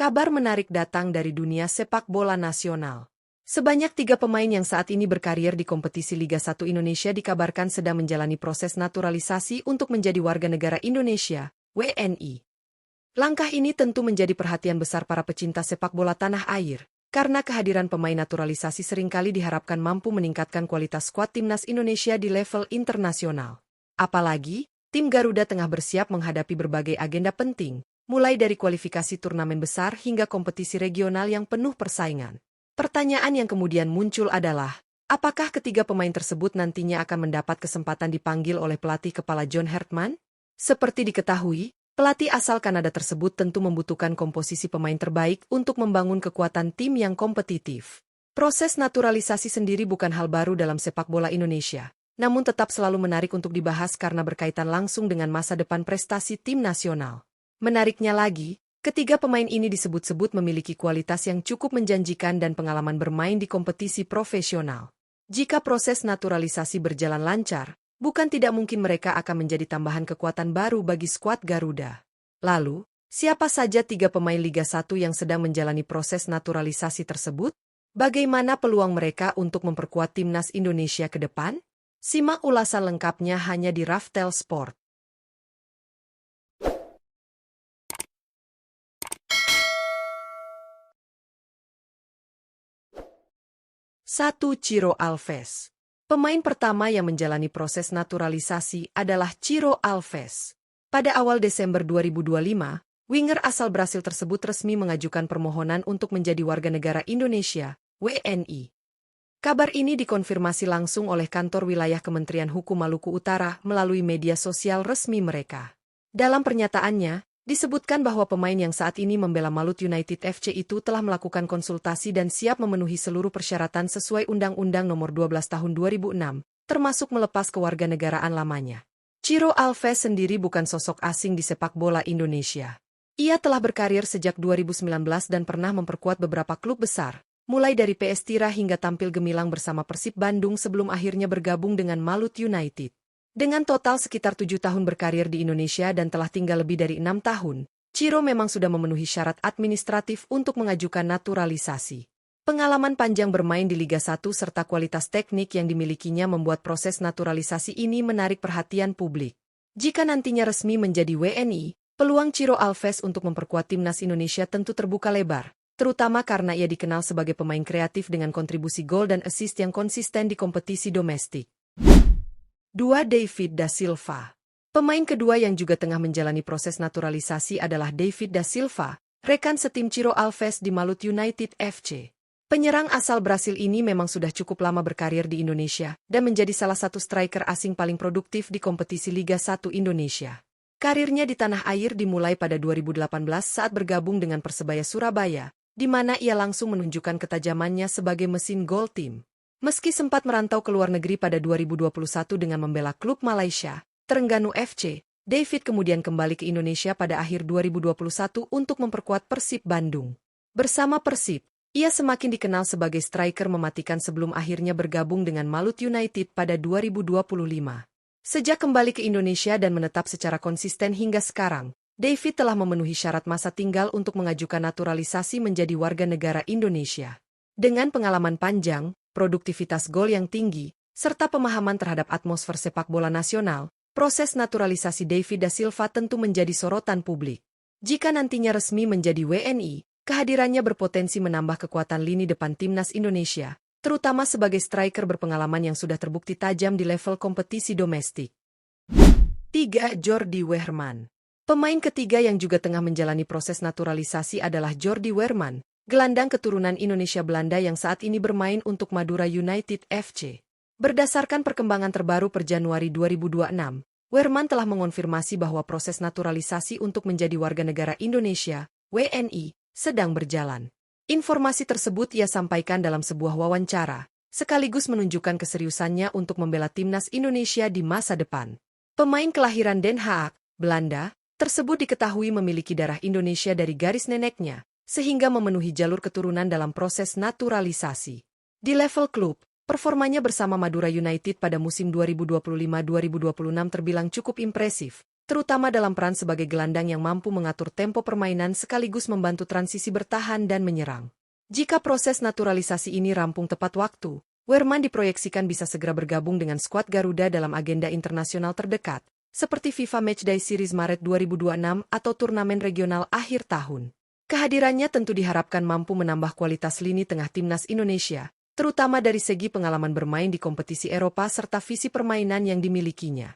Kabar menarik datang dari dunia sepak bola nasional. Sebanyak 3 pemain yang saat ini berkarir di kompetisi Liga 1 Indonesia dikabarkan sedang menjalani proses naturalisasi untuk menjadi warga negara Indonesia, WNI. Langkah ini tentu menjadi perhatian besar para pecinta sepak bola tanah air, karena kehadiran pemain naturalisasi seringkali diharapkan mampu meningkatkan kualitas skuad timnas Indonesia di level internasional. Apalagi, tim Garuda tengah bersiap menghadapi berbagai agenda penting, mulai dari kualifikasi turnamen besar hingga kompetisi regional yang penuh persaingan. Pertanyaan yang kemudian muncul adalah, apakah ketiga pemain tersebut nantinya akan mendapat kesempatan dipanggil oleh pelatih kepala John Hartman? Seperti diketahui, pelatih asal Kanada tersebut tentu membutuhkan komposisi pemain terbaik untuk membangun kekuatan tim yang kompetitif. Proses naturalisasi sendiri bukan hal baru dalam sepak bola Indonesia, namun tetap selalu menarik untuk dibahas karena berkaitan langsung dengan masa depan prestasi tim nasional. Menariknya lagi, ketiga pemain ini disebut-sebut memiliki kualitas yang cukup menjanjikan dan pengalaman bermain di kompetisi profesional. Jika proses naturalisasi berjalan lancar, bukan tidak mungkin mereka akan menjadi tambahan kekuatan baru bagi skuad Garuda. Lalu, siapa saja 3 pemain Liga 1 yang sedang menjalani proses naturalisasi tersebut? Bagaimana peluang mereka untuk memperkuat timnas Indonesia ke depan? Simak ulasan lengkapnya hanya di Raftel Sport. 1. Ciro Alves. Pemain pertama yang menjalani proses naturalisasi adalah Ciro Alves. Pada awal Desember 2025, winger asal Brasil tersebut resmi mengajukan permohonan untuk menjadi warga negara Indonesia, WNI. Kabar ini dikonfirmasi langsung oleh kantor wilayah Kementerian Hukum Maluku Utara melalui media sosial resmi mereka. Dalam pernyataannya, disebutkan bahwa pemain yang saat ini membela Malut United FC itu telah melakukan konsultasi dan siap memenuhi seluruh persyaratan sesuai Undang-Undang Nomor 12 Tahun 2006, termasuk melepas kewarganegaraan lamanya. Ciro Alves sendiri bukan sosok asing di sepak bola Indonesia. Ia telah berkarir sejak 2019 dan pernah memperkuat beberapa klub besar, mulai dari PS Tira hingga tampil gemilang bersama Persib Bandung sebelum akhirnya bergabung dengan Malut United. Dengan total sekitar 7 tahun berkarir di Indonesia dan telah tinggal lebih dari 6 tahun, Ciro memang sudah memenuhi syarat administratif untuk mengajukan naturalisasi. Pengalaman panjang bermain di Liga 1 serta kualitas teknik yang dimilikinya membuat proses naturalisasi ini menarik perhatian publik. Jika nantinya resmi menjadi WNI, peluang Ciro Alves untuk memperkuat timnas Indonesia tentu terbuka lebar, terutama karena ia dikenal sebagai pemain kreatif dengan kontribusi gol dan assist yang konsisten di kompetisi domestik. 2. David da Silva. Pemain kedua yang juga tengah menjalani proses naturalisasi adalah David da Silva, rekan setim Ciro Alves di Malut United FC. Penyerang asal Brasil ini memang sudah cukup lama berkarir di Indonesia dan menjadi salah satu striker asing paling produktif di kompetisi Liga 1 Indonesia. Karirnya di tanah air dimulai pada 2018 saat bergabung dengan Persebaya Surabaya, di mana ia langsung menunjukkan ketajamannya sebagai mesin gol tim. Meski sempat merantau ke luar negeri pada 2021 dengan membela klub Malaysia, Terengganu FC, David kemudian kembali ke Indonesia pada akhir 2021 untuk memperkuat Persib Bandung. Bersama Persib, ia semakin dikenal sebagai striker mematikan sebelum akhirnya bergabung dengan Malut United pada 2025. Sejak kembali ke Indonesia dan menetap secara konsisten hingga sekarang, David telah memenuhi syarat masa tinggal untuk mengajukan naturalisasi menjadi warga negara Indonesia. Dengan pengalaman panjang, produktivitas gol yang tinggi, serta pemahaman terhadap atmosfer sepak bola nasional, proses naturalisasi David da Silva tentu menjadi sorotan publik. Jika nantinya resmi menjadi WNI, kehadirannya berpotensi menambah kekuatan lini depan timnas Indonesia, terutama sebagai striker berpengalaman yang sudah terbukti tajam di level kompetisi domestik. 3. Jordi Weerman. Pemain ketiga yang juga tengah menjalani proses naturalisasi adalah Jordi Weerman, gelandang keturunan Indonesia Belanda yang saat ini bermain untuk Madura United FC. Berdasarkan perkembangan terbaru per Januari 2026, Weerman telah mengonfirmasi bahwa proses naturalisasi untuk menjadi warga negara Indonesia, WNI, sedang berjalan. Informasi tersebut ia sampaikan dalam sebuah wawancara, sekaligus menunjukkan keseriusannya untuk membela timnas Indonesia di masa depan. Pemain kelahiran Den Haag, Belanda, tersebut diketahui memiliki darah Indonesia dari garis neneknya, sehingga memenuhi jalur keturunan dalam proses naturalisasi. Di level klub, performanya bersama Madura United pada musim 2025-2026 terbilang cukup impresif, terutama dalam peran sebagai gelandang yang mampu mengatur tempo permainan sekaligus membantu transisi bertahan dan menyerang. Jika proses naturalisasi ini rampung tepat waktu, Wehrmann diproyeksikan bisa segera bergabung dengan skuad Garuda dalam agenda internasional terdekat, seperti FIFA Matchday Series Maret 2026 atau turnamen regional akhir tahun. Kehadirannya tentu diharapkan mampu menambah kualitas lini tengah timnas Indonesia, terutama dari segi pengalaman bermain di kompetisi Eropa serta visi permainan yang dimilikinya.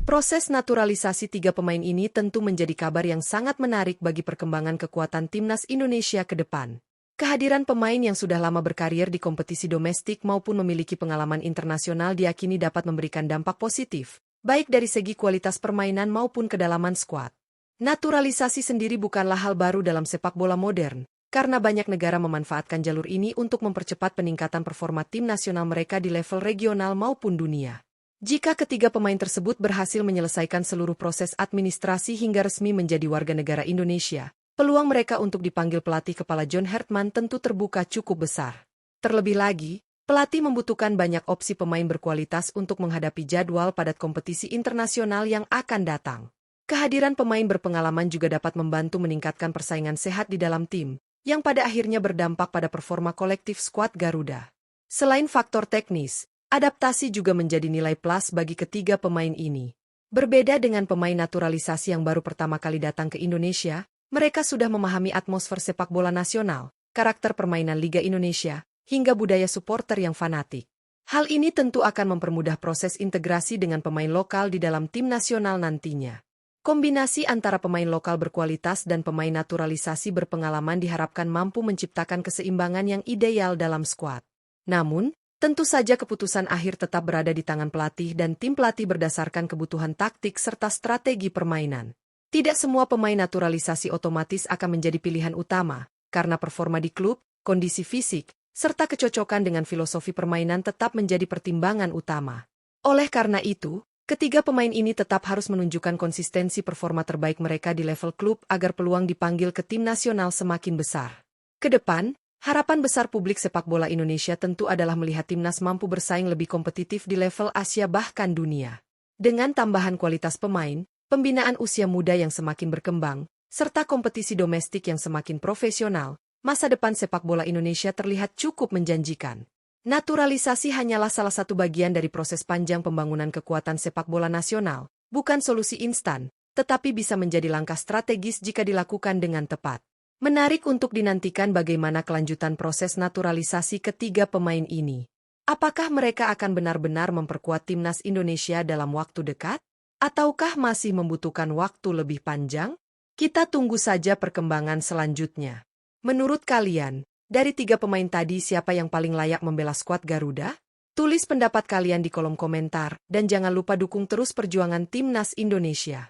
Proses naturalisasi 3 pemain ini tentu menjadi kabar yang sangat menarik bagi perkembangan kekuatan timnas Indonesia ke depan. Kehadiran pemain yang sudah lama berkarir di kompetisi domestik maupun memiliki pengalaman internasional diyakini dapat memberikan dampak positif, baik dari segi kualitas permainan maupun kedalaman skuad. Naturalisasi sendiri bukanlah hal baru dalam sepak bola modern, karena banyak negara memanfaatkan jalur ini untuk mempercepat peningkatan performa tim nasional mereka di level regional maupun dunia. Jika ketiga pemain tersebut berhasil menyelesaikan seluruh proses administrasi hingga resmi menjadi warga negara Indonesia, peluang mereka untuk dipanggil pelatih kepala John Hartman tentu terbuka cukup besar. Terlebih lagi, pelatih membutuhkan banyak opsi pemain berkualitas untuk menghadapi jadwal padat kompetisi internasional yang akan datang. Kehadiran pemain berpengalaman juga dapat membantu meningkatkan persaingan sehat di dalam tim, yang pada akhirnya berdampak pada performa kolektif skuad Garuda. Selain faktor teknis, adaptasi juga menjadi nilai plus bagi ketiga pemain ini. Berbeda dengan pemain naturalisasi yang baru pertama kali datang ke Indonesia, mereka sudah memahami atmosfer sepak bola nasional, karakter permainan Liga Indonesia, hingga budaya supporter yang fanatik. Hal ini tentu akan mempermudah proses integrasi dengan pemain lokal di dalam tim nasional nantinya. Kombinasi antara pemain lokal berkualitas dan pemain naturalisasi berpengalaman diharapkan mampu menciptakan keseimbangan yang ideal dalam skuad. Namun, tentu saja keputusan akhir tetap berada di tangan pelatih dan tim pelatih berdasarkan kebutuhan taktik serta strategi permainan. Tidak semua pemain naturalisasi otomatis akan menjadi pilihan utama, karena performa di klub, kondisi fisik, serta kecocokan dengan filosofi permainan tetap menjadi pertimbangan utama. Oleh karena itu, ketiga pemain ini tetap harus menunjukkan konsistensi performa terbaik mereka di level klub agar peluang dipanggil ke tim nasional semakin besar. Kedepan, harapan besar publik sepak bola Indonesia tentu adalah melihat timnas mampu bersaing lebih kompetitif di level Asia bahkan dunia. Dengan tambahan kualitas pemain, pembinaan usia muda yang semakin berkembang, serta kompetisi domestik yang semakin profesional, masa depan sepak bola Indonesia terlihat cukup menjanjikan. Naturalisasi hanyalah salah satu bagian dari proses panjang pembangunan kekuatan sepak bola nasional, bukan solusi instan, tetapi bisa menjadi langkah strategis jika dilakukan dengan tepat. Menarik untuk dinantikan bagaimana kelanjutan proses naturalisasi ketiga pemain ini. Apakah mereka akan benar-benar memperkuat timnas Indonesia dalam waktu dekat? Ataukah masih membutuhkan waktu lebih panjang? Kita tunggu saja perkembangan selanjutnya. Menurut kalian, dari 3 pemain tadi siapa yang paling layak membela skuad Garuda? Tulis pendapat kalian di kolom komentar, dan jangan lupa dukung terus perjuangan timnas Indonesia.